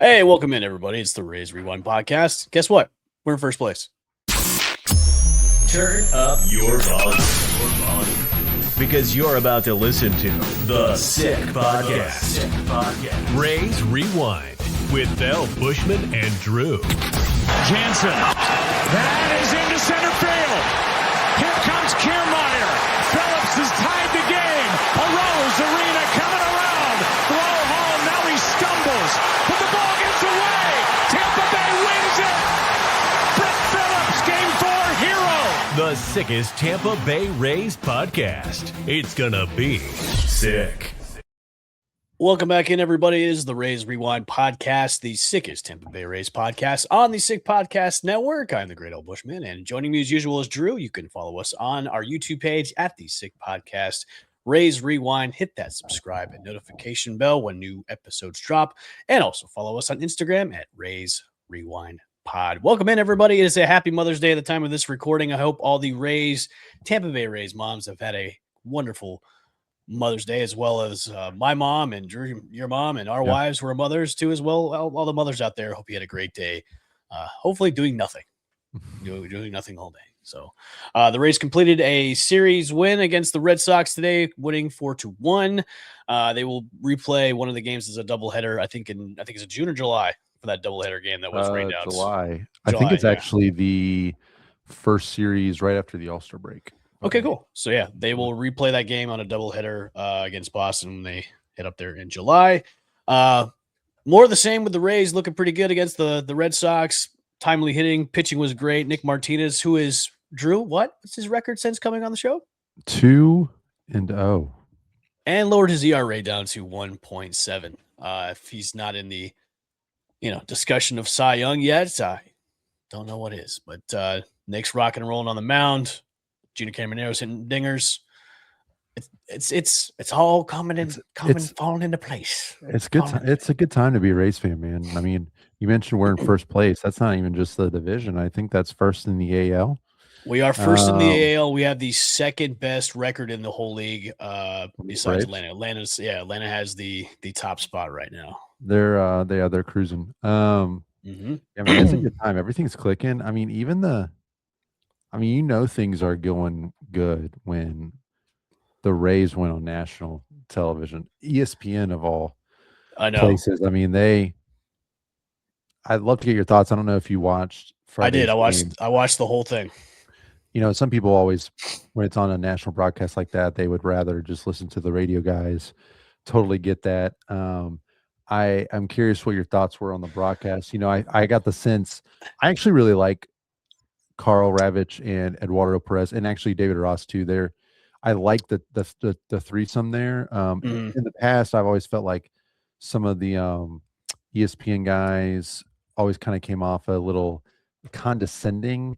Hey, welcome in, everybody. It's the Rays Rewind podcast. Guess what? We're in first place. Turn up your volume. Because you're about to listen to The Sick Podcast. Rays Rewind with Bell, Bushman, and Drew. Jansen. That is into center field. Here comes Kiermaier. Phillips has tied the game. Arose Arena coming around. Throw home. Now he stumbles. But the ball gets away. Tampa Bay wins it. Brett Phillips, Game 4 hero. The sickest Tampa Bay Rays podcast. It's gonna be sick. Welcome back in, everybody. It is the Rays Rewind podcast, the sickest Tampa Bay Rays podcast on the Sick Podcast Network. I'm the great old Bushman, and joining me as usual is Drew. You can follow us on our YouTube page at the Sick Podcast. Rays Rewind. Hit that subscribe and notification bell when new episodes drop, and also follow us on Instagram at Rays Rewind Pod. Welcome in, everybody. It is a happy Mother's Day at the time of this recording. I hope all the Rays, Tampa Bay Rays moms have had a wonderful Mother's Day, as well as my mom and Drew, your mom, and our wives who are mothers too, as well. All the mothers out there, hope you had a great day. Hopefully doing nothing, doing nothing all day. So the Rays completed a series win against the Red Sox today, winning 4-1. They will replay one of the games as a doubleheader. I think it's June or July for that doubleheader game that was rained out. July. I think it's actually the first series right after the All-Star break. Okay, cool. So, yeah, they will replay that game on a doubleheader against Boston when they hit up there in July. More of the same with the Rays, looking pretty good against the Red Sox. Timely hitting. Pitching was great. Nick Martinez, who is, Drew, what's his record since coming on the show? 2-0. And lowered his ERA down to 1.7. If he's not in the, discussion of Cy Young yet, I don't know what is. But Nick's rocking and rolling on the mound. Junior Camaro's hitting dingers. It's all falling into place. It's good. It's a good time to be a Rays fan, man. I mean, you mentioned we're in first place. That's not even just the division. I think that's first in the AL. We are first in the AL. We have the second best record in the whole league, besides Atlanta. Atlanta has the top spot right now. They're cruising. Yeah, man, it's a good time. Everything's clicking. I mean, things are going good when the Rays went on national television, ESPN of all places. I mean, I'd love to get your thoughts. I don't know if you watched Friday's I watched the whole thing. Some people always, when it's on a national broadcast like that, they would rather just listen to the radio guys. Totally get that. I'm curious what your thoughts were on the broadcast. I got the sense I actually really like Carl Ravitch and Eduardo Perez, and actually David Ross too. I like the threesome there. In the past, I've always felt like some of the ESPN guys always kind of came off a little condescending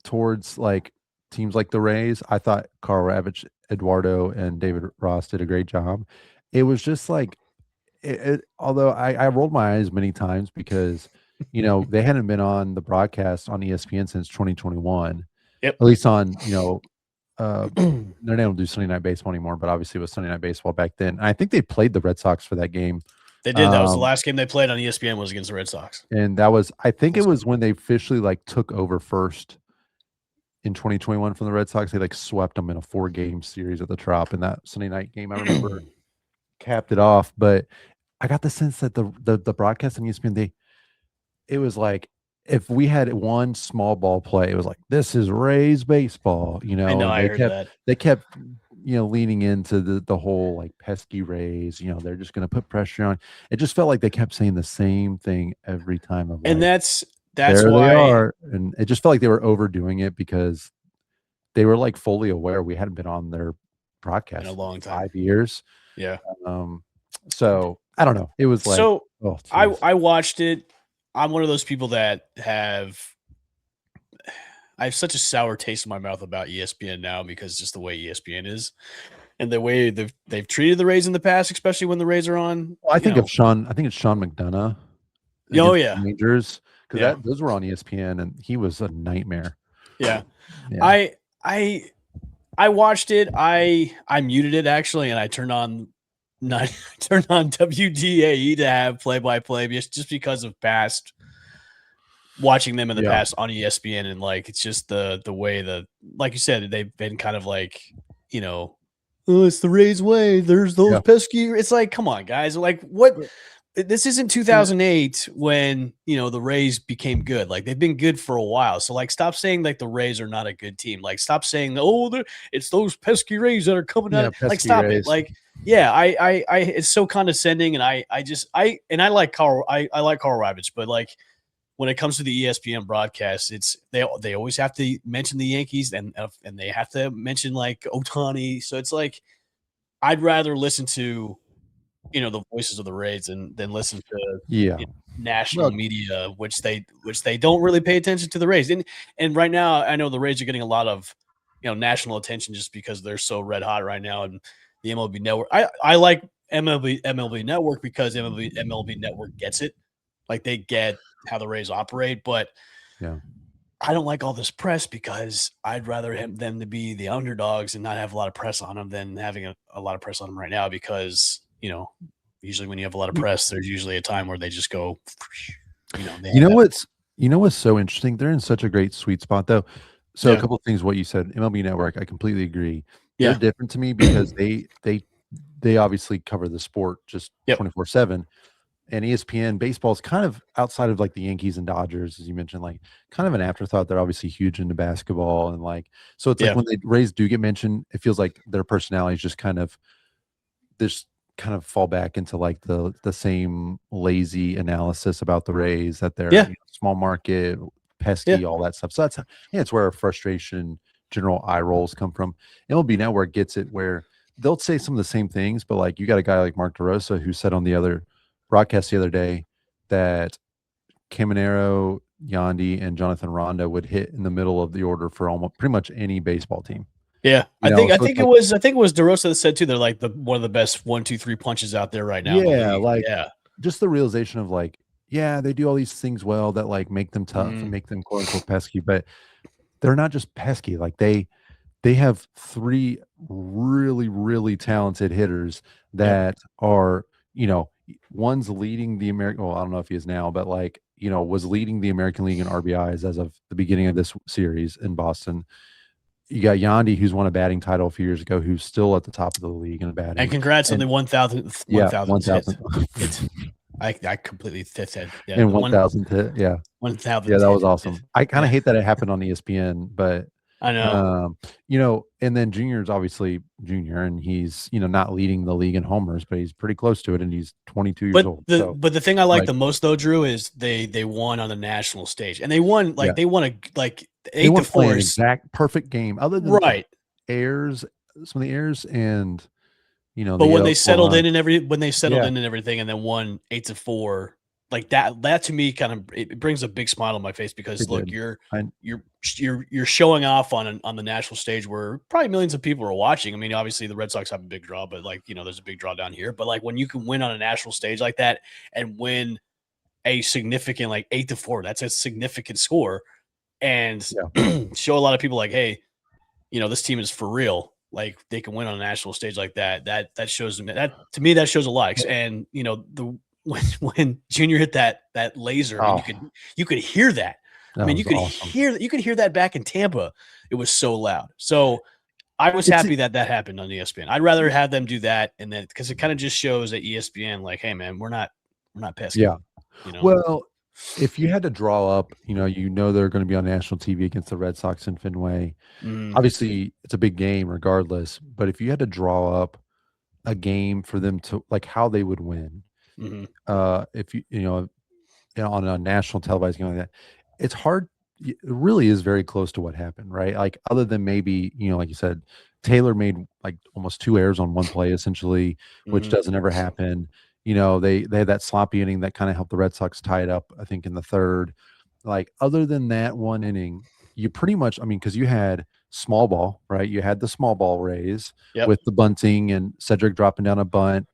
towards like teams like the Rays. I thought Carl Ravitch, Eduardo, and David Ross did a great job. It was just like, although I rolled my eyes many times because they hadn't been on the broadcast on ESPN since 2021. Yep. At least on, they don't do Sunday Night Baseball anymore, but obviously it was Sunday Night Baseball back then. And I think they played the Red Sox for that game. They did. That was the last game they played on ESPN was against the Red Sox. And that was, I think it was when they officially took over first in 2021 from the Red Sox. They swept them in a 4-game series at the Trop, and that Sunday night game, I remember, capped it off. But I got the sense that the broadcast on ESPN, it was like if we had one small ball play, it was like, this is Rays baseball. I know, I heard that. They kept leaning into the whole pesky Rays. They're just going to put pressure on. It just felt like they kept saying the same thing every time. And that's there why they are. And it just felt like they were overdoing it because they were fully aware we hadn't been on their broadcast in a long time, 5 years. Yeah. So I don't know. It was I watched it. I'm one of those people that I have such a sour taste in my mouth about ESPN now because just the way ESPN is and the way they've treated the Rays in the past, especially when the Rays are on. Well, I think it's Sean McDonough. Oh yeah, Majors, because those were on ESPN and he was a nightmare. Yeah. I watched it. I muted it actually, and I turned on not turn on WDAE to have play-by-play just because of past watching them in the past on ESPN, and like it's just the way like you said, they've been kind of like, oh, it's the Rays way. There's those pesky. It's like, come on, guys. Like, what? This isn't 2008 when the Rays became good. Like, they've been good for a while. So like, stop saying like the Rays are not a good team. Like, stop saying it's those pesky Rays that are coming out. Like, stop it. Like, I it's so condescending, and I like Carl. I like Carl Ravitch, but like, when it comes to the ESPN broadcast, it's they always have to mention the Yankees, and they have to mention like Ohtani. So it's like, I'd rather listen to the voices of the Rays than listen to national media, which they don't really pay attention to the Rays. And right now, I know the Rays are getting a lot of national attention just because they're so red hot right now, and the MLB Network. I like MLB Network because MLB Network gets it. Like, they get how the Rays operate, but I don't like all this press because I'd rather them to be the underdogs and not have a lot of press on them than having a lot of press on them right now, because usually when you have a lot of press, there's usually a time where they just go, what's so interesting? They're in such a great sweet spot though. So a couple of things, what you said, MLB Network, I completely agree. They're different to me because they obviously cover the sport just 24/7. And ESPN baseball is kind of outside of like the Yankees and Dodgers, as you mentioned, like kind of an afterthought. They're obviously huge into basketball, and like, so it's like when the Rays do get mentioned, it feels like their personalities just kind of fall back into like the same lazy analysis about the Rays, that they're small market, pesky, all that stuff. So it's where frustration, general eye rolls come from. MLB Network gets it where they'll say some of the same things, but like, you got a guy like Mark DeRosa who said on the other broadcast the other day that Caminero, Yandy, and Jonathan Ronda would hit in the middle of the order for almost pretty much any baseball team. Yeah, I think it was DeRosa that said too, they're like one of the best 1-2-3 punches out there right now. Just the realization of like, they do all these things well that like make them tough and make them quote unquote pesky, but they're not just pesky. Like, they have 3 really, really talented hitters that are, one's leading the American. Well, I don't know if he is now, but like, was leading the American League in RBIs as of the beginning of this series in Boston. You got Yandy, who's won a batting title a few years ago, who's still at the top of the league in batting. And congrats on the 1,000. 1,000. I completely said and 1,000 hit. 1,000. Yeah, that was awesome. I kind of hate that it happened on ESPN, but I know. And then Junior's obviously Junior, and he's not leading the league in homers, but he's pretty close to it, and he's 22 years old. But the thing I like the most though, Drew, is they won on the national stage, and they won they won a 8-4 exact perfect game, other than errors, some of the errors, and But when they settled in and everything, and then won 8-4. Like that to me kind of it brings a big smile on my face, because look, you're showing off on the national stage where probably millions of people are watching. I mean, obviously the Red Sox have a big draw, but like, there's a big draw down here. But like, when you can win on a national stage like that and win a significant like 8-4, that's a significant score, and show a lot of people like, hey, this team is for real. Like, they can win on a national stage like that. That shows them that, to me, that shows a lot. And when Junior hit that laser, you could hear that. I mean, you could hear that back in Tampa. It was so loud. So I was happy that happened on ESPN. I'd rather have them do that, and then because it kind of just shows that ESPN, like, hey man, we're not pesky. Yeah. Well, if you had to draw up, they're going to be on national TV against the Red Sox in Fenway. Obviously, it's a big game regardless. But if you had to draw up a game for them to like how they would win. If on a national televised game like that, it's hard. It really is very close to what happened, right? Like, other than maybe, like you said, Taylor made like almost 2 errors on one play essentially, which doesn't ever happen. They had that sloppy inning that kind of helped the Red Sox tie it up, I think, in the third. Like, other than that one inning, you pretty much, because you had small ball, right? You had the small ball Rays with the bunting and Cedric dropping down a bunt.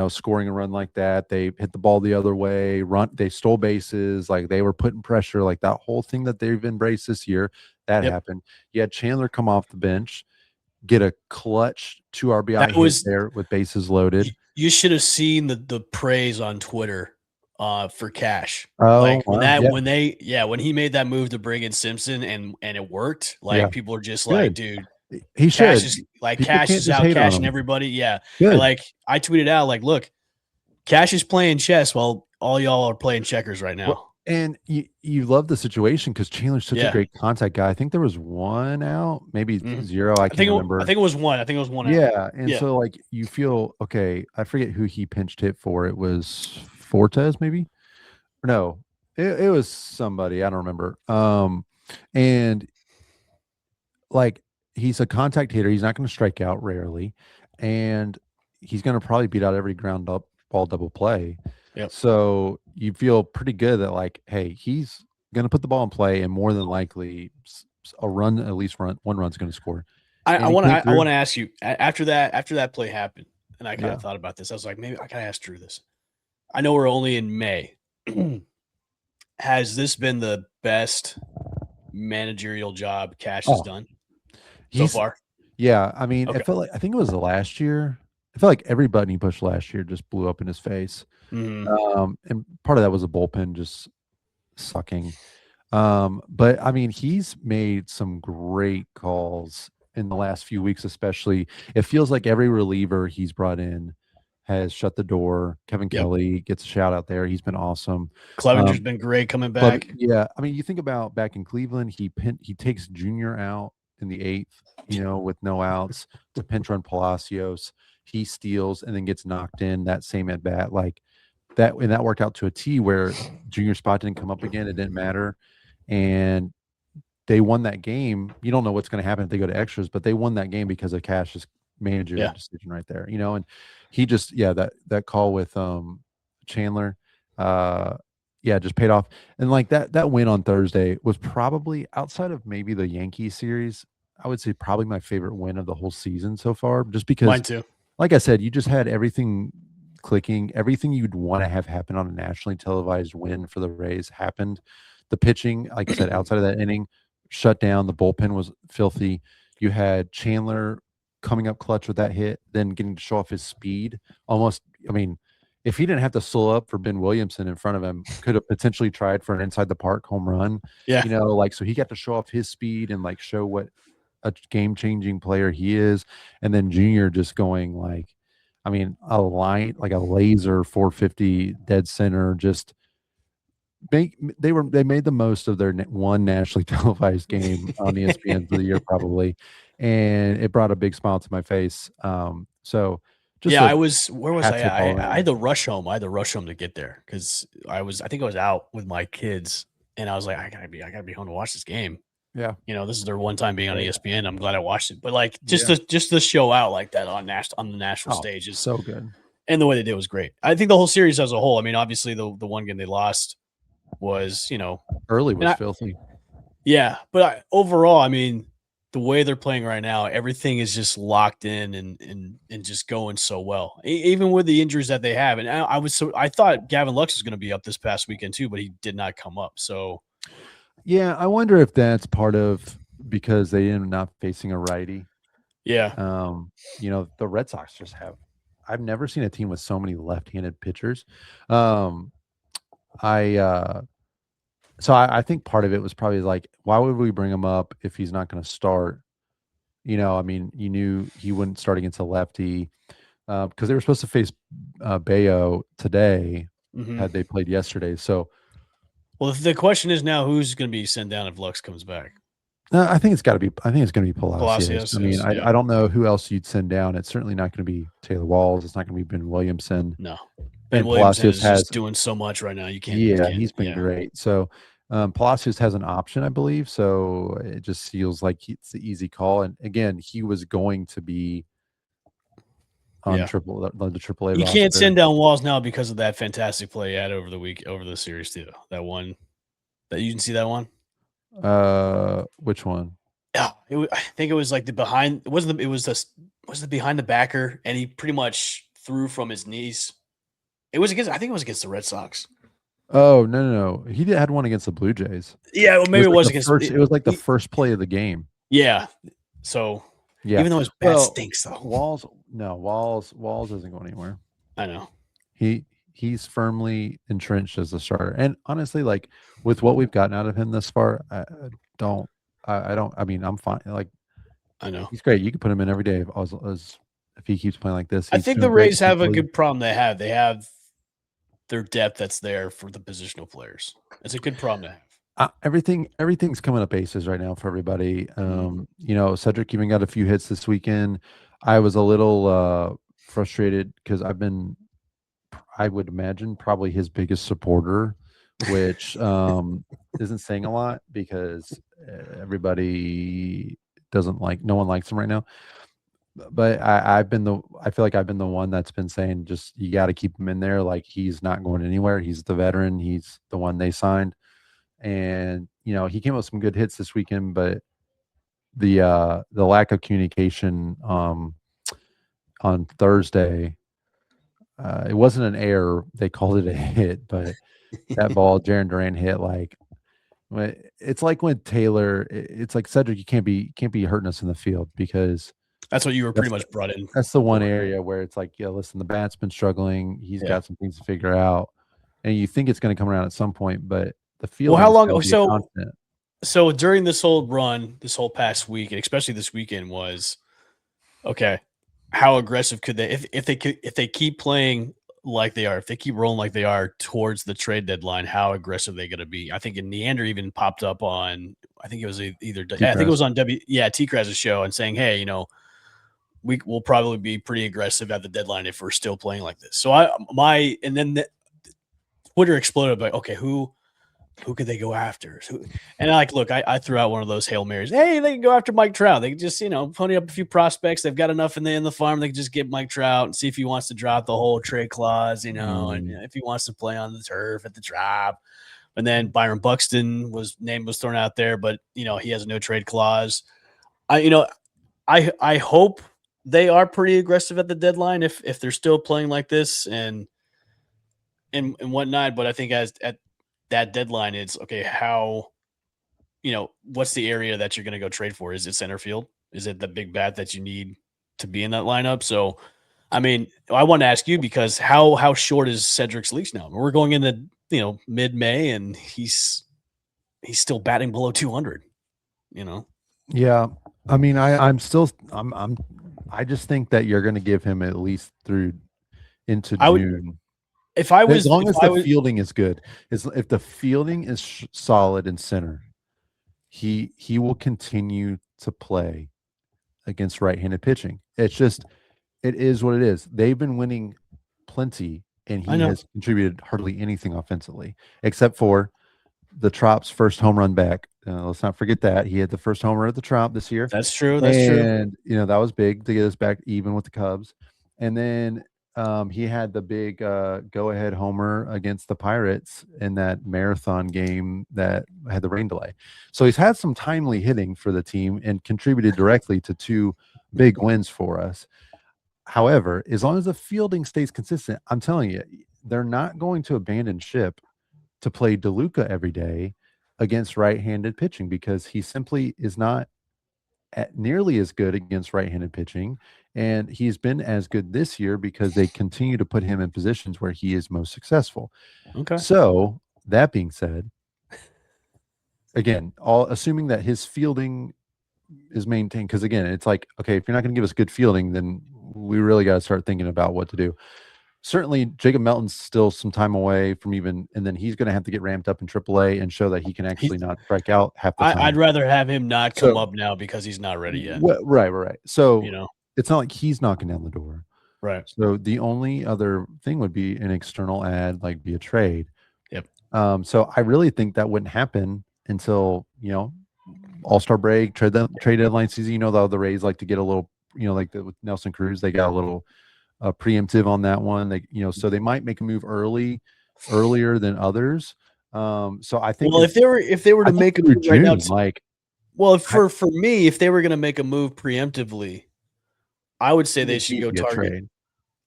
Scoring a run like that, they hit the ball the other way, they stole bases, like they were putting pressure, like that whole thing that they've embraced this year, that happened. You had Chandler come off the bench, get a clutch 2 RBI hit there with bases loaded. You should have seen the praise on Twitter for Cash. Oh, Like when wow, when he made that move to bring in Simpson and it worked, like yeah, people are just like, good. dude, He Cash should. is like People Cash can't is just out hate on cashing him. everybody. Yeah. Good. And like I tweeted out, like, look, Cash is playing chess while all y'all are playing checkers right now. Well, and you love the situation because Chandler's such a Yeah. great contact guy. I think there was one out, maybe Mhm. zero. I can't remember. I think it was one. I think it was one out. Yeah, and Yeah. so like you feel okay. I forget who he pinch hit for. It was Fortes, maybe. Or no, it was somebody. I don't remember. And like he's a contact hitter. He's not going to strike out rarely, and he's going to probably beat out every ground up ball double play. Yep. So you feel pretty good that like, hey, he's going to put the ball in play, and more than likely, one run's going to score. I want to ask you after that play happened, and I kind of Yeah. thought about this. I was like, maybe I gotta ask Drew this. I know we're only in May. Has this been the best managerial job Cash has done so far? Yeah, I mean, Okay. I think it was the last year. I felt like every button he pushed last year just blew up in his face. Mhm. And part of that was the bullpen just sucking. But I mean, he's made some great calls in the last few weeks, especially. It feels like every reliever he's brought in has shut the door. Kevin Kelly gets a shout out there. He's been awesome. Clevenger's been great coming back. Yeah, I mean, you think about back in Cleveland, he takes Junior out in the 8th, with no outs to pinch run Palacios. He steals and then gets knocked in that same at bat, like that, and that worked out to a T where Junior spot didn't come up again. It didn't matter, and they won that game. You don't know what's going to happen if they go to extras, but they won that game because of Cash's managerial decision right there. And he just that call with Chandler, just paid off. And like that win on Thursday was probably, outside of maybe the Yankees series, I would say probably my favorite win of the whole season so far, just because, Mine too. like I said, you just had everything clicking. Everything you'd want to have happen on a nationally televised win for the Rays happened. The pitching, like I said, outside of that inning, shut down. The bullpen was filthy. You had Chandler coming up clutch with that hit, then getting to show off his speed. Almost, I mean, if he didn't have to slow up for Ben Williamson in front of him, could have potentially tried for an inside the park home run. Yeah. So he got to show off his speed and like show what a game-changing player he is. And then Junior just going like, I mean, a line, like a laser 450 dead center, just they made the most of their one nationally televised game on ESPN for the year, probably. And it brought a big smile to my face. So just where was I at? I had to rush home. I had to rush home to get there because I think I was out with my kids, and I was like, I gotta be home to watch this game. Yeah, this is their one time being on ESPN. I'm glad I watched it, but like just to show out like that on the national stage is so good, and the way they did was great. I think the whole series as a whole. I mean, obviously the one game they lost was early was filthy. Yeah, but overall, I mean, the way they're playing right now, everything is just locked in and just going so well, even with the injuries that they have. And I thought Gavin Lux was going to be up this past weekend too, but he did not come up. So, yeah, I wonder if that's part of because they ended up not facing a righty. Yeah, the Red Sox just have. I've never seen a team with so many left-handed pitchers. So I think part of it was probably like, why would we bring him up if he's not going to start? I mean, you knew he wouldn't start against a lefty because they were supposed to face Bayo today had they played yesterday. So, well, the question is now who's going to be sent down if Lux comes back? I think it's got to be. I think it's going to be Palacios. I mean, yeah. I don't know who else you'd send down. It's certainly not going to be Taylor Walls. It's not going to be Ben Williamson. No, Ben Williamson is just doing so much right now. You can't. Yeah, he's been great. So. Palacios has an option, I believe, so it just feels like it's the easy call. And again, he was going to be on the AAA. You can't send down Walls now because of that fantastic play he had over the series too. That one, that you didn't see that one. Which one? Yeah, I think it was like the behind. It was the behind the backer, and he pretty much threw from his knees. I think it was against the Red Sox. Oh no! He had one against the Blue Jays. Yeah, well, maybe it was against. It was like the first play of the game. Yeah. So even though his bat stinks, though. Walls isn't going anywhere. I know. He's firmly entrenched as a starter. And honestly, like with what we've gotten out of him thus far, I mean, I'm fine. Like I know. he's great. You can put him in every day as if he keeps playing like this. I He's think doing the great Rays have a defensively. good problem. They have their depth that's there for the positional players. It's a good problem to have. Everything's coming up aces right now for everybody. Cedric even got a few hits this weekend. I was a little frustrated because I would imagine probably his biggest supporter, which isn't saying a lot because everybody no one likes him right now. But I feel like I've been the one that's been saying just you got to keep him in there. Like he's not going anywhere. He's the veteran. He's the one they signed. And he came up with some good hits this weekend, but the lack of communication on Thursday, it wasn't an error. They called it a hit, but that ball Jaron Duran hit, like it's like when Taylor, it's like Cedric, you can't be hurting us in the field because That's what you were pretty much brought in. that's the one area where it's like, yeah, listen, the bat's been struggling. He's got some things to figure out, and you think it's going to come around at some point, but the field. Well, how long? So during this whole run, this whole past week, and especially this weekend, was okay. How aggressive could they, if they keep playing like they are, if they keep rolling like they are towards the trade deadline, how aggressive are they going to be? I think Neander even popped up on, I think it was either, I think it was on T-Kraz's show and saying, hey, we will probably be pretty aggressive at the deadline if we're still playing like this. So and then Twitter exploded like, okay, who could they go after? And I threw out one of those Hail Marys. Hey, they can go after Mike Trout. They can just, pony up a few prospects. They've got enough in the farm. They can just get Mike Trout and see if he wants to drop the whole trade clause, and if he wants to play on the turf at the drop. And then Byron Buxton name was thrown out there, but he has a no trade clause. I hope they are pretty aggressive at the deadline if they're still playing like this and whatnot. But I think at that deadline, it's okay. How, what's the area that you're going to go trade for? Is it center field? Is it the big bat that you need to be in that lineup? So, I mean, I want to ask you because how short is Cedric's leash now? We're going into mid-May and he's still batting below 200. Yeah, I mean, I just think that you're going to give him at least through into June. If I was, as long as the fielding is good, if the fielding is solid in center, he will continue to play against right-handed pitching. It is what it is. They've been winning plenty, and he has contributed hardly anything offensively, except for the Trop's first home run back. Let's not forget that he had the first homer at the Trop this year. That's true. That's true. And that was big to get us back even with the Cubs. And then he had the big go-ahead homer against the Pirates in that marathon game that had the rain delay. So he's had some timely hitting for the team and contributed directly to 2 big wins for us. However, as long as the fielding stays consistent, I'm telling you, they're not going to abandon ship to play DeLuca every day against right-handed pitching because he simply is not nearly as good against right-handed pitching. And he's been as good this year because they continue to put him in positions where he is most successful. Okay. So that being said, again, assuming that his fielding is maintained, because again, it's like, okay, if you're not going to give us good fielding, then we really got to start thinking about what to do. Certainly, Jacob Melton's still some time away from and then he's going to have to get ramped up in AAA and show that he can actually not strike out half the time. I'd rather have him not come up now because he's not ready yet. Right. So, it's not like he's knocking down the door. Right. So the only other thing would be an external ad, like be a trade. Yep. So I really think that wouldn't happen until, All-Star break, trade deadline season. The Rays like to get a little, like with Nelson Cruz, they got a little preemptive on that one. They, so they might make a move earlier than others. So I think if they were to make a move right now, for me, if they were going to make a move preemptively, I would say they should go target. Trade.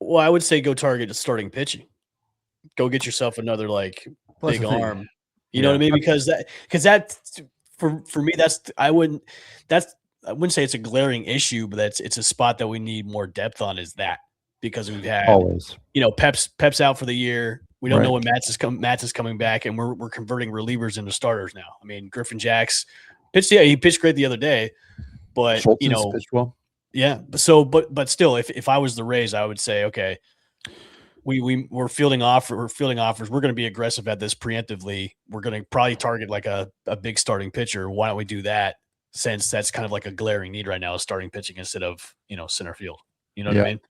Well, I would say go target starting pitching. Go get yourself another big arm. You know what I mean? Because that for me, I wouldn't say it's a glaring issue, but it's a spot that we need more depth on. Is that because we've had Always. Pep's out for the year. We don't Right. know when Matz is coming back, and we're converting relievers into starters now. I mean, Griffin Jacks pitched. Yeah, he pitched great the other day, but Schultz pitched well. yeah. But still, if I was the Rays, I would say, okay, we're fielding offers. We're going to be aggressive at this preemptively. We're going to probably target like a big starting pitcher. Why don't we do that? Since that's kind of like a glaring need right now, is starting pitching instead of center field. You know what I mean?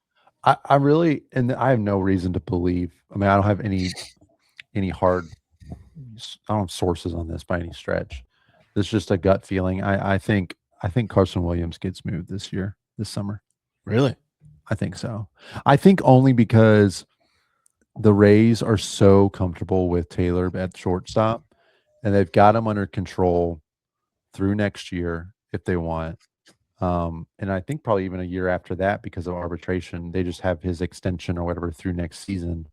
I really, and I have no reason to believe. I mean, I don't have any hard, I don't have sources on this by any stretch. It's just a gut feeling. I think Carson Williams gets moved this summer. Really? I think so. I think only because the Rays are so comfortable with Taylor at shortstop, and they've got him under control through next year if they want. And I think probably even a year after that, because of arbitration, they just have his extension or whatever through next season.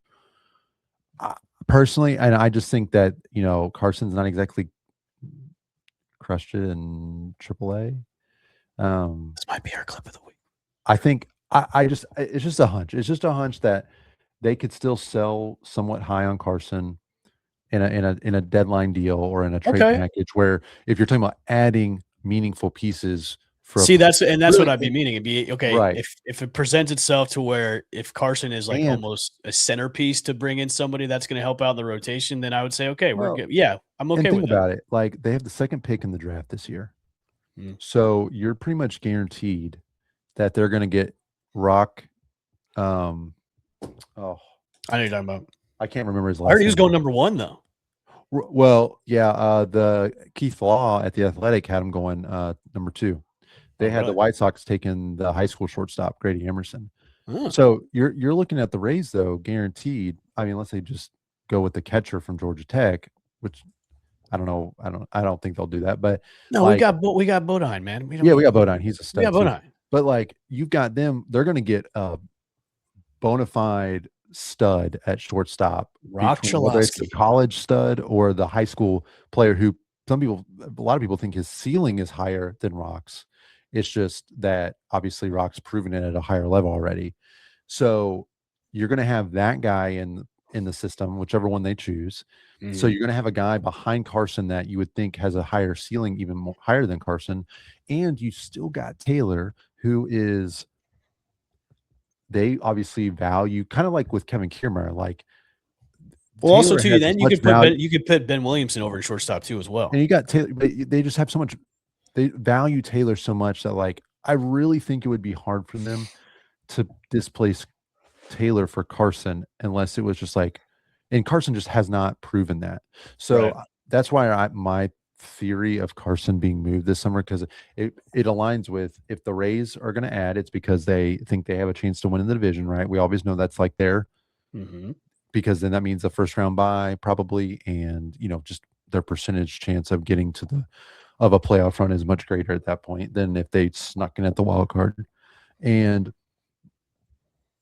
Personally, and I just think that, Carson's not exactly crushed it in AAA. This might be our clip of the week. I think it's just a hunch. It's just a hunch that they could still sell somewhat high on Carson in a deadline deal or in a trade package, where if you're talking about adding meaningful pieces that's really, what I'd be meaning. It'd be okay right. if it presents itself to where if Carson is like almost a centerpiece to bring in somebody that's going to help out in the rotation, then I would say, okay, we're good. Yeah, I'm okay with about it. Like, they have the second pick in the draft this year. So you're pretty much guaranteed that they're going to get Rock. I know you're talking about. I can't remember his last I heard he name. was going number 1 though. Well, yeah. The Keith Law at the Athletic had him going number 2. They had the White Sox taking the high school shortstop Grady Emerson. So you're looking at the Rays though, guaranteed. I mean, unless they just go with the catcher from Georgia Tech, which I don't know. I don't think they'll do that. But no, we got Bodine, man. We got Bodine. He's a stud. We got Bodine. But like, you've got them. They're going to get a bona fide stud at shortstop. Rock whether it's the college stud or the high school player who a lot of people think his ceiling is higher than Rock's. It's just that obviously Rock's proven it at a higher level already. So you're going to have that guy in the system, whichever one they choose. So you're going to have a guy behind Carson that you would think has a higher ceiling, even more higher than Carson. And you still got Taylor, who is, they obviously value, kind of like with Kevin Kiermaier, like, well, also too, then you could put Ben Williamson over at shortstop too as well. And you got Taylor, but they just have so much. They value Taylor so much that, like, I really think it would be hard for them to displace Taylor for Carson unless it was just like, and Carson just has not proven that. So that's why my theory of Carson being moved this summer, because it aligns with, if the Rays are going to add, it's because they think they have a chance to win in the division, right? We always know that's like there, because then that means a first round bye probably, and just their percentage chance of getting to a playoff run is much greater at that point than if they snuck in at the wild card. And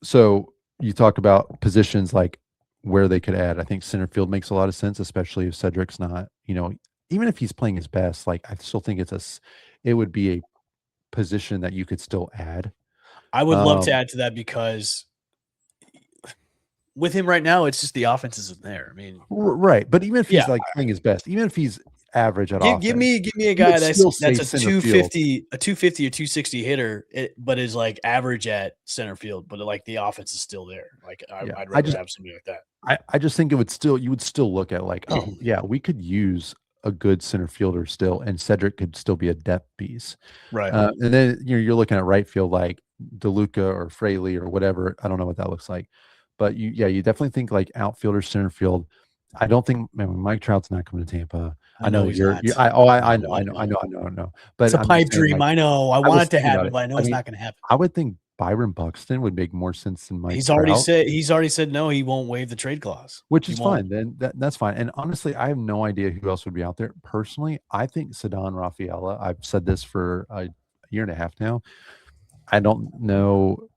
so you talk about positions like where they could add. I think center field makes a lot of sense, especially if Cedric's not, even if he's playing his best, like, I still think it would be a position that you could still add. I would love to add to that, because with him right now, it's just the offense isn't there. I mean, right. But even if he's playing his best, even if he's average at offense, give me a guy that's a 250 or 260 hitter, but is like average at center field, but like the offense is still there. Like, I'd rather have somebody like that. I just think you would still look at, like, oh yeah, we could use a good center fielder still, and Cedric could still be a depth piece, right? And then you're looking at right field, like DeLuca or Fraley or whatever. I don't know what that looks like, but you definitely think like outfielder, center field. I don't think, Mike Trout's not coming to Tampa. I know I know. But it's a pipe dream. Like, I know. I want it to happen, but I know it's not going to happen. I would think Byron Buxton would make more sense than Mike. He's already said no. He won't waive the trade clause, which is fine. Then that's fine. And honestly, I have no idea who else would be out there. Personally, I think Ceddanne Rafaela. I've said this for a year and a half now. I don't know.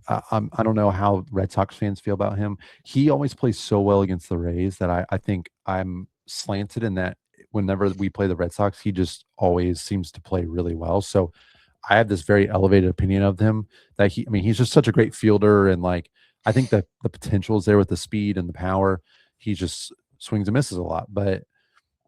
I don't know how Red Sox fans feel about him. He always plays so well against the Rays that I think I'm slanted in that whenever we play the Red Sox, he just always seems to play really well. So I have this very elevated opinion of him that he's just such a great fielder. And like, I think that the potential is there with the speed and the power. He just swings and misses a lot. But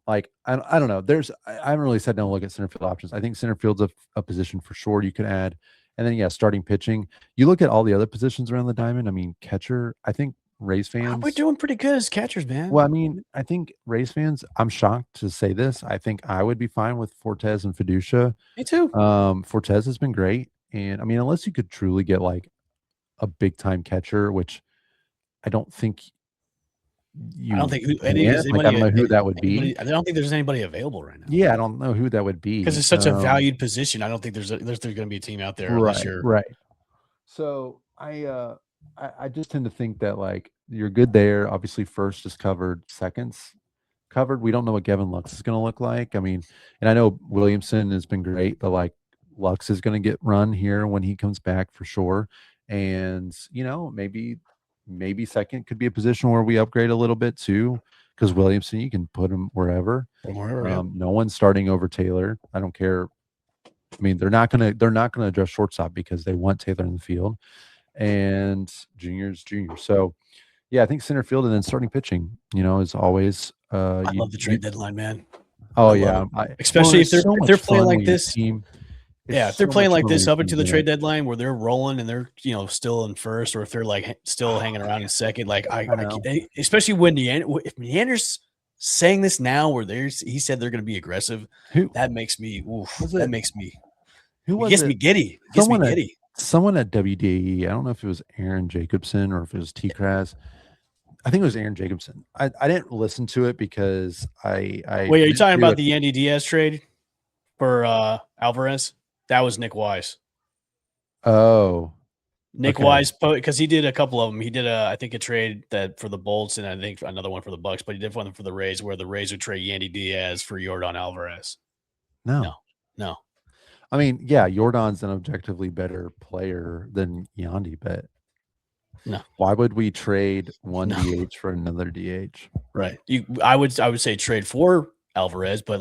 like, I don't know. I haven't really said no look at center field options. I think center field's a position for sure you could add. And then, yeah, starting pitching. You look at all the other positions around the diamond. I mean, catcher, I think Rays fans. We're doing pretty good as catchers, man. Well, I mean, I think Rays fans, I'm shocked to say this. I think I would be fine with Fortes and Fiducia. Me too. Fortes has been great. And I mean, unless you could truly get like a big time catcher, which I don't think I don't think I don't know who that would be. I don't think there's anybody available right now. Yeah, I don't know who that would be because it's such a valued position. I don't think there's going to be a team out there. Right. So I just tend to think that like you're good there. Obviously, first is covered, second's covered. We don't know what Gavin Lux is going to look like. I mean, and I know Williamson has been great, but like Lux is going to get run here when he comes back for sure. And maybe second could be a position where we upgrade a little bit too, because Williamson, you can put him wherever. No one's starting over Taylor. I don't care. I mean, they're not gonna address shortstop because they want Taylor in the field, and juniors. So, yeah, I think center field and then starting pitching. Is always. I love the trade deadline, man. Oh yeah, especially if they're playing like this. If they're playing like this up into the trade deadline where they're rolling and they're still in first, or if they're like still hanging around in second, like especially when if Neander's saying this now where he said they're going to be aggressive, that makes me gets me giddy. Someone at WDAE, I don't know if it was Aaron Jacobson or if it was T-Kraz. I think it was Aaron Jacobson. I didn't listen to it because wait, are you talking about the Yandy Diaz trade for Alvarez? That was Nick Wise. Oh, Nick Wise, because he did a couple of them. He did I think a trade that for the Bolts and I think another one for the Bucks, but he did one for the Rays where the Rays would trade Yandy Diaz for Yordan Alvarez. No. I mean, yeah, Yordan's an objectively better player than Yandy, but no. Why would we trade one DH for another DH? Right. I would say trade for Alvarez, but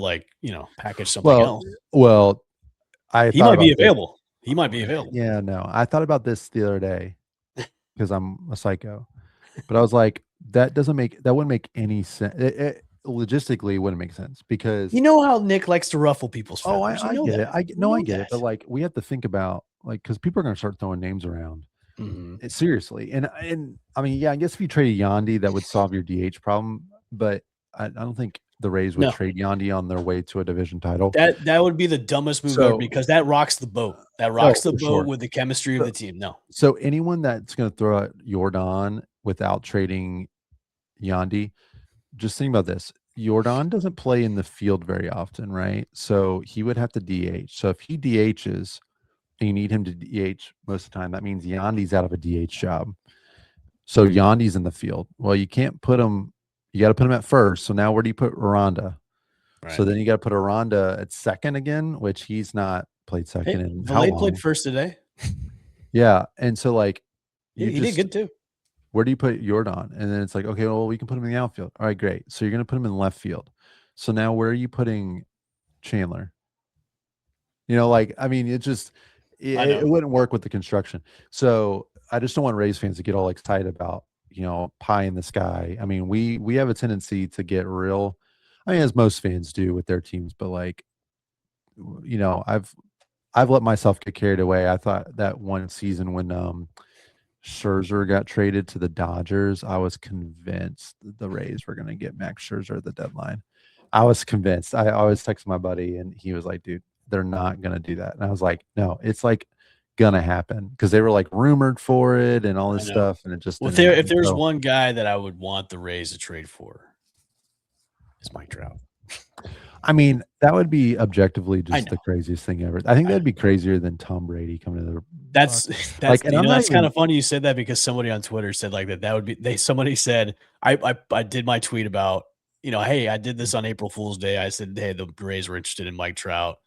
package something else. Well, he might be available. He might be available. Yeah, no. I thought about this the other day because I'm a psycho, but I was like, that wouldn't make any sense. It logistically wouldn't make sense because how Nick likes to ruffle people's feathers. I get it. I get it. But like, we have to think about because people are going to start throwing names around. Mm-hmm. Seriously, and I mean, yeah, I guess if you trade Yandy, that would solve your DH problem, but I don't think the Rays would trade Yandy on their way to a division title. That would be the dumbest move ever because that rocks the boat. That rocks the boat with the chemistry of the team. No. So anyone that's going to throw out Yordan without trading Yandy, just think about this. Yordan doesn't play in the field very often, right? So he would have to DH. So if he DHs and you need him to DH most of the time, that means Yandy's out of a DH job. So Yandy's in the field. Well, you can't put him. You got to put him at first. So now where do you put Aranda? Right. So then you got to put Aranda at second again, which he's not played second in how long? Played first today. Yeah. And so like he did good too. Where do you put Yordan? And then it's like, okay, well, we can put him in the outfield. All right, great. So you're going to put him in left field. So now where are you putting Chandler? I mean, it wouldn't work with the construction. So I just don't want Rays fans to get all excited about pie in the sky. I mean, we have a tendency to get real, as most fans do with their teams, but I've let myself get carried away. I thought that one season when Scherzer got traded to the Dodgers, I was convinced the Rays were going to get Max Scherzer at the deadline. I was convinced. I always text my buddy and he was like, dude, they're not going to do that. And I was like, no, it's gonna happen because they were rumored for it and all this stuff, and it just if there's one guy that I would want the Rays to trade for, it's Mike Trout. I mean, that would be objectively just the craziest thing ever. I think that'd be crazier than Tom Brady coming to the. That's kind of funny you said that because somebody on Twitter said that would be somebody said I did my tweet about hey, I did this on April Fool's Day. I said hey, the Rays were interested in Mike Trout.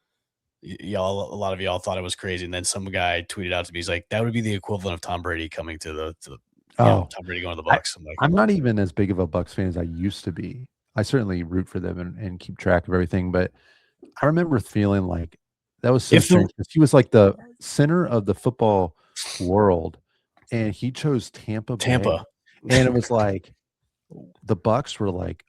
A lot of y'all thought it was crazy, and then some guy tweeted out to me. He's like, "That would be the equivalent of Tom Brady coming to Tom Brady going to the Bucks." I'm not even as big of a Bucks fan as I used to be. I certainly root for them and keep track of everything, but I remember feeling like That was so strange because he was like the center of the football world, and he chose Tampa Bay. And it was like the Bucks were like,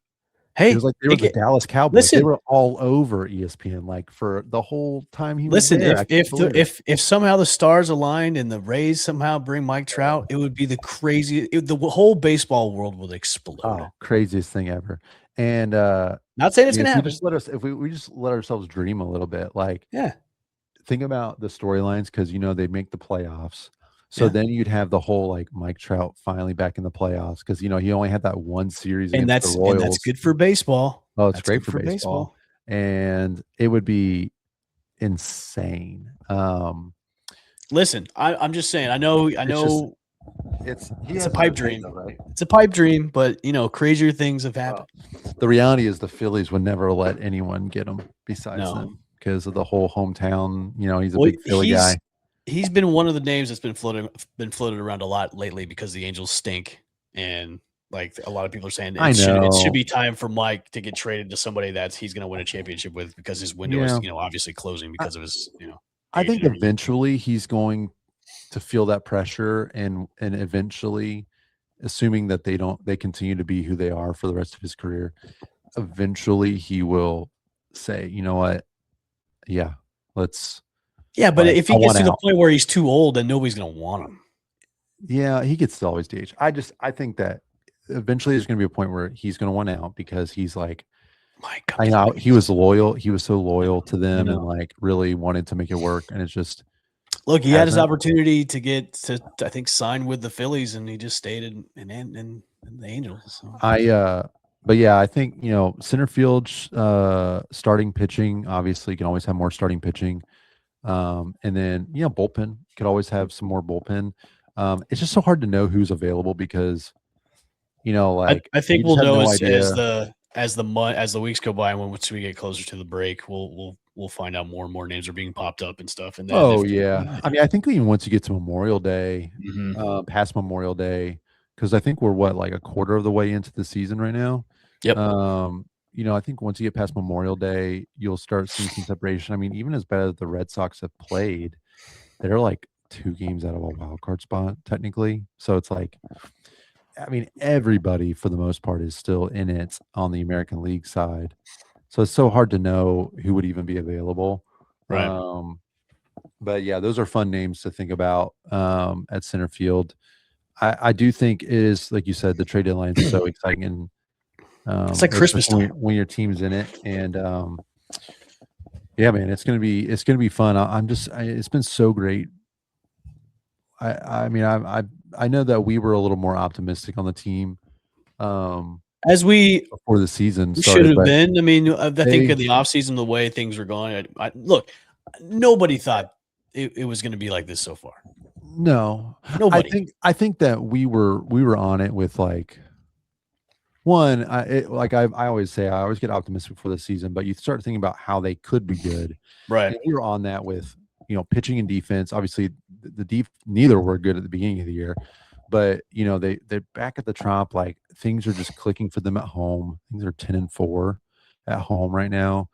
it was like they were the Dallas Cowboys. Listen, they were all over ESPN like for the whole time he was listen, there. if somehow the stars aligned and the Rays somehow bring Mike Trout, it would be the the whole baseball world would explode. Oh, craziest thing ever. And not saying it's gonna happen. If we just let ourselves dream a little bit, like think about the storylines because they make the playoffs. So then you'd have the whole like Mike Trout finally back in the playoffs because he only had that one series against the Royals. And that's good for baseball. Oh, it's great for baseball. And it would be insane. Listen, I'm just saying. I know. It's a pipe dream, though, right? It's a pipe dream, but crazier things have happened. The reality is the Phillies would never let anyone get him besides them because of the whole hometown. He's a big Philly guy. He's been one of the names that's been floated around a lot lately because the Angels stink, and like a lot of people are saying it should be time for Mike to get traded to somebody that he's going to win a championship with because his window is obviously closing because of his I think eventually he's going to feel that pressure and eventually, assuming that they continue to be who they are for the rest of his career, eventually he will say, you know what, let's. Yeah, but if he gets to the point where he's too old, then nobody's going to want him. Yeah, he gets to always DH. I think that eventually there's going to be a point where he's going to want out because he's like, I know he was loyal. He was so loyal to them and like really wanted to make it work. And it's just, look, he had his opportunity to get to, I think, sign with the Phillies, and he just stayed in the Angels. So. But yeah, I think center field, starting pitching. Obviously, you can always have more starting pitching. And then bullpen could always have some more bullpen. It's just so hard to know who's available because like I think we'll know as the weeks go by and once we get closer to the break, we'll find out more and more names are being popped up and stuff. And then I mean, I think even once you get to Memorial Day, past Memorial Day, because I think we're like a quarter of the way into the season right now. Yep. I think once you get past Memorial Day, you'll start seeing some separation. I mean, even as bad as the Red Sox have played, they're like 2 games out of a wild card spot, technically. So it's like, I mean, everybody for the most part is still in it on the American League side. So it's so hard to know who would even be available. Right. But yeah, those are fun names to think about at center field. I do think it is, like you said, the trade deadline is so exciting. And it's like Christmas time when your team's in it, and yeah, man, it's gonna be fun. It's been so great. I mean, I know that we were a little more optimistic on the team, as we before the season should have been. I mean, I think in the offseason, the way things were going, look, nobody thought it was going to be like this so far. No, nobody. I think that we were on it with like. One, I always say, I always get optimistic for the season, but you start thinking about how they could be good. Right. And we were on that with, pitching and defense. Obviously, neither were good at the beginning of the year, but they're back at the Trop. Like things are just clicking for them at home. Things are 10-4 at home right now,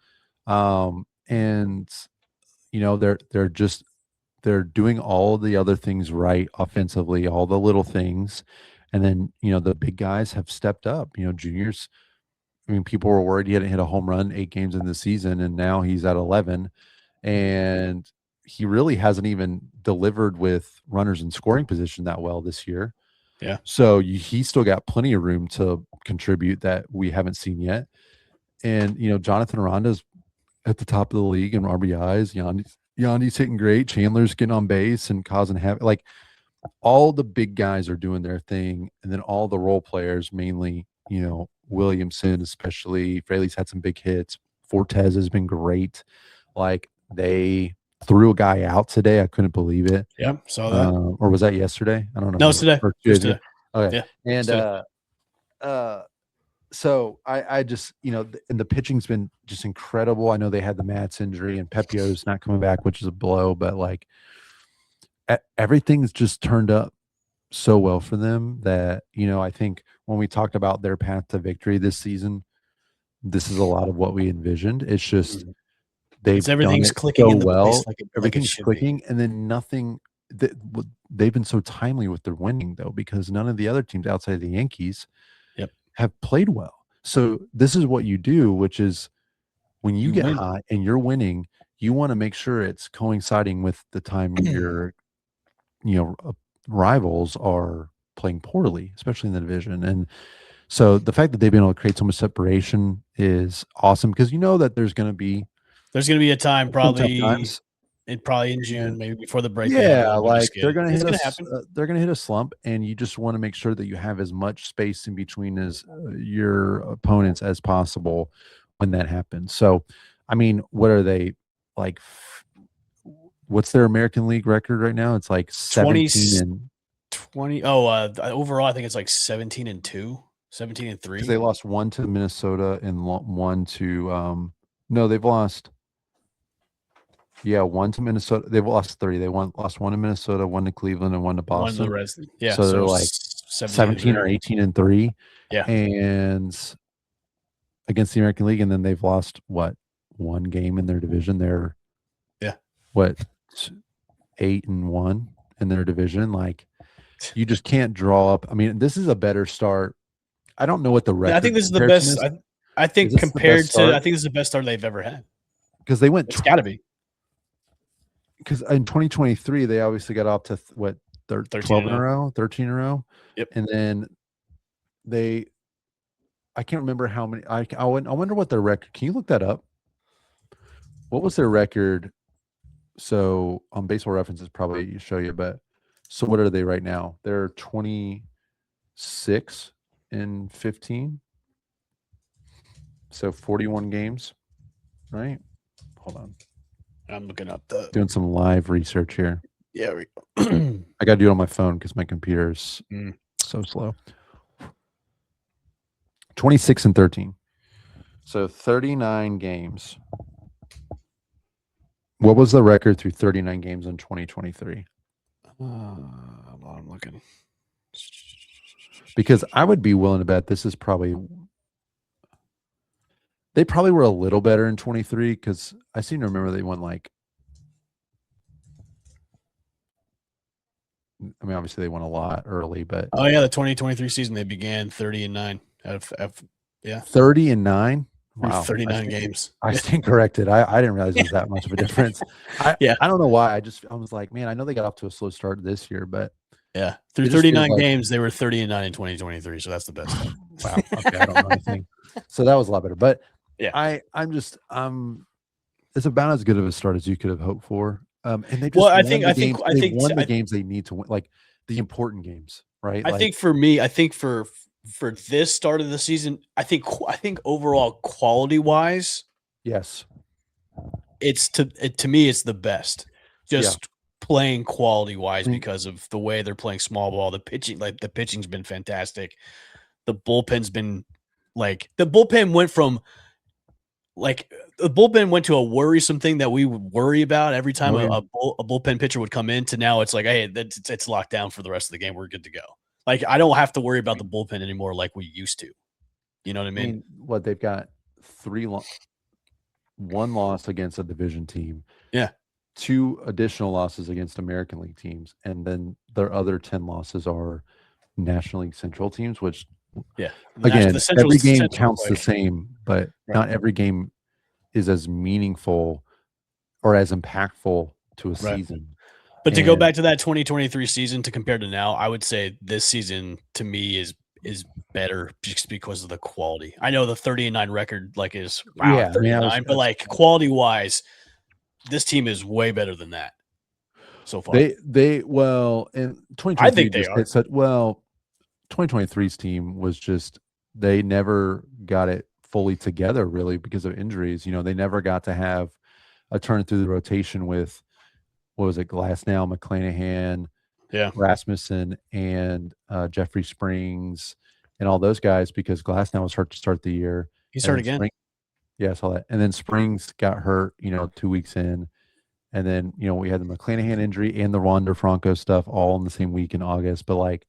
and they're doing all the other things right offensively, all the little things. And then, the big guys have stepped up. Juniors, I mean, people were worried he hadn't hit a home run 8 games in the season, and now he's at 11. And he really hasn't even delivered with runners in scoring position that well this year. Yeah. So he's still got plenty of room to contribute that we haven't seen yet. And, Jonathan Aranda's at the top of the league in RBIs. Yandy's hitting great. Chandler's getting on base and causing havoc. Like, all the big guys are doing their thing, and then all the role players, mainly, Williamson, especially. Fraley's had some big hits. Fortes has been great. Like, they threw a guy out today. I couldn't believe it. Yeah, saw that. Or was that yesterday? I don't know. No, it's today. It's today. Okay. Yeah, and so I just, and the pitching's been just incredible. I know they had the Mats injury and Pepio's not coming back, which is a blow, but like, everything's just turned up so well for them that, I think when we talked about their path to victory this season, this is a lot of what we envisioned. It's just they've everything's done it clicking so into place well. like it Everything's should clicking, be. and then nothing. They've been so timely with their winning though, because none of the other teams outside of the Yankees Yep. have played well. So this is what you do, which is when you get win. hot and you're winning, you want to make sure it's coinciding with the time your rivals are playing poorly, especially in the division. And so the fact that they've been able to create so much separation is awesome, because you know that there's going to be a time some tough probably times. in June, maybe before the break. Yeah, like they're going to It's hit gonna us. happen. They're going to hit a slump, and you just want to make sure that you have as much space in between as your opponents as possible when that happens. So, I mean, what are they like? What's their American League record right now? It's like 17 and 20. Overall, I think it's like 17-2, 17-3. because they lost one to Minnesota and one to no, they've lost. Yeah, one to Minnesota. They've lost 3. They lost one to Minnesota, one to Cleveland, and one to One Boston. the rest. Yeah, So they're like 17 or 18-3. Yeah. And against the American League, and then they've lost one game in their division. They're 8-1 in their division. Like, you just can't draw up. I mean, this is a better start. I don't know what the record. I think this is the best. I think this is the best start they've ever had. Because they went. It's got to be. Because in 2023, they obviously got off to 13 in a row. Yep. And then I can't remember how many. I wonder what their record. Can you look that up? What was their record? So on Baseball References probably show you, but so what are they right now? They're 26-15. So 41 games, right? Hold on. I'm looking up doing some live research here. Yeah, I got to do it on my phone because my computer's so slow. 26-13. So 39 games. What was the record through 39 games in 2023? I'm looking. Because I would be willing to bet this is probably. They probably were a little better in 23 because I seem to remember they won obviously they won a lot early, but the 2023 season they began 30-9 out of 30-9. Wow, 39 games. I stand corrected. I didn't realize it was that much of a difference. I don't know why. I was like, man, I know they got off to a slow start this year, but through 39 games they were 30-9 in 2023. So that's the best. Wow. Okay, I don't know anything. So that was a lot better, but. Yeah, it's about as good of a start as you could have hoped for. And they just won the games they need to win, like the important games, right? I think for me, for this start of the season, I think overall quality wise, yes, to me it's the best. Just playing quality wise because of the way they're playing small ball. The pitching, the pitching's been fantastic. The bullpen's been the bullpen went from. The bullpen went to a worrisome thing that we would worry about every time a bullpen pitcher would come in to now it's like, hey, it's locked down for the rest of the game. We're good to go. I don't have to worry about the bullpen anymore like we used to. You know what I mean? What they've got 1 loss against a division team. Yeah. 2 additional losses against American League teams. And then their other 10 losses are National League Central teams, which again, every game counts the same, but not every game is as meaningful or as impactful to a season. But to go back to that 2023 season to compare to now, I would say this season to me is better just because of the quality. I know the 30-9 record is 39, but quality wise, this team is way better than that so far. In 2023, I think they are. 2023's team was they never got it fully together really because of injuries. They never got to have a turn through the rotation with Glasnow, McClanahan, Rasmussen, and Jeffrey Springs, and all those guys because Glasnow was hurt to start the year. He's hurt again. I saw that. And then Springs got hurt, 2 weeks in. And then, we had the McClanahan injury and the Wander Franco stuff all in the same week in August. But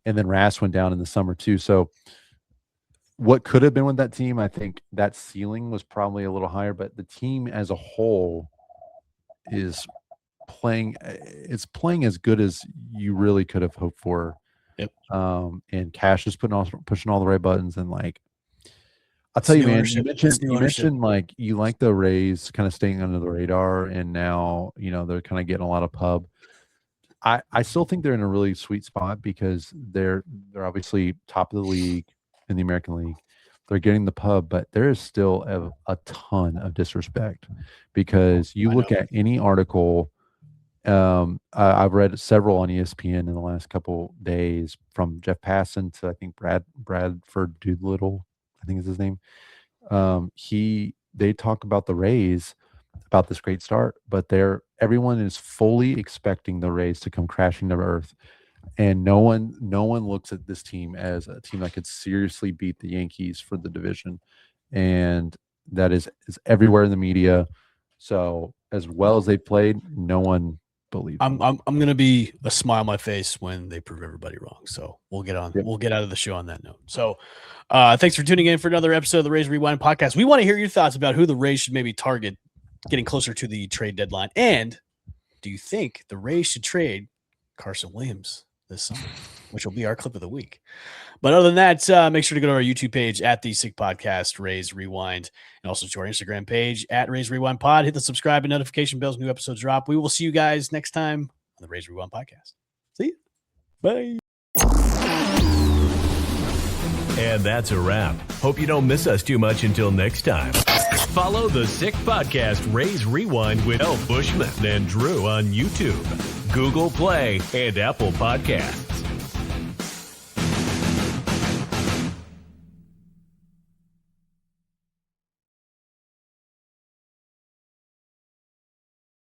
and then Rass went down in the summer too. So what could have been with that team, I think that ceiling was probably a little higher, but the team as a whole is playing as good as you really could have hoped for. Yep. And Cash is pushing all the right buttons, and like I'll tell you, man, you mentioned like you like the Rays kind of staying under the radar, and now they're kind of getting a lot of pub. I still think they're in a really sweet spot because they're obviously top of the league in the American League. They're getting the pub, but there is still a ton of disrespect because you look at any article. I've read several on ESPN in the last couple days, from Jeff Passan to I think Bradford Doolittle, I think is his name. They talk about the Rays, about this great start, but everyone is fully expecting the Rays to come crashing to earth, and no one looks at this team as a team that could seriously beat the Yankees for the division, and that is everywhere in the media. So as well as they played, no one believes. I'm going to be a smile on my face when they prove everybody wrong. So we'll get on. Yep. We'll get out of the show on that note. So thanks for tuning in for another episode of the Rays Rewind podcast. We want to hear your thoughts about who the Rays should maybe target getting closer to the trade deadline. And do you think the Rays should trade Carson Williams this summer, which will be our clip of the week? But other than that, make sure to go to our YouTube page at the Sick Podcast, Rays Rewind, and also to our Instagram page at Rays Rewind Pod. Hit the subscribe and notification bells when new episodes drop. We will see you guys next time on the Rays Rewind Podcast. See you. Bye. And that's a wrap. Hope you don't miss us too much until next time. Follow the Sick Podcast Rays Rewind with Bushman and Drew on YouTube, Google Play, and Apple Podcasts.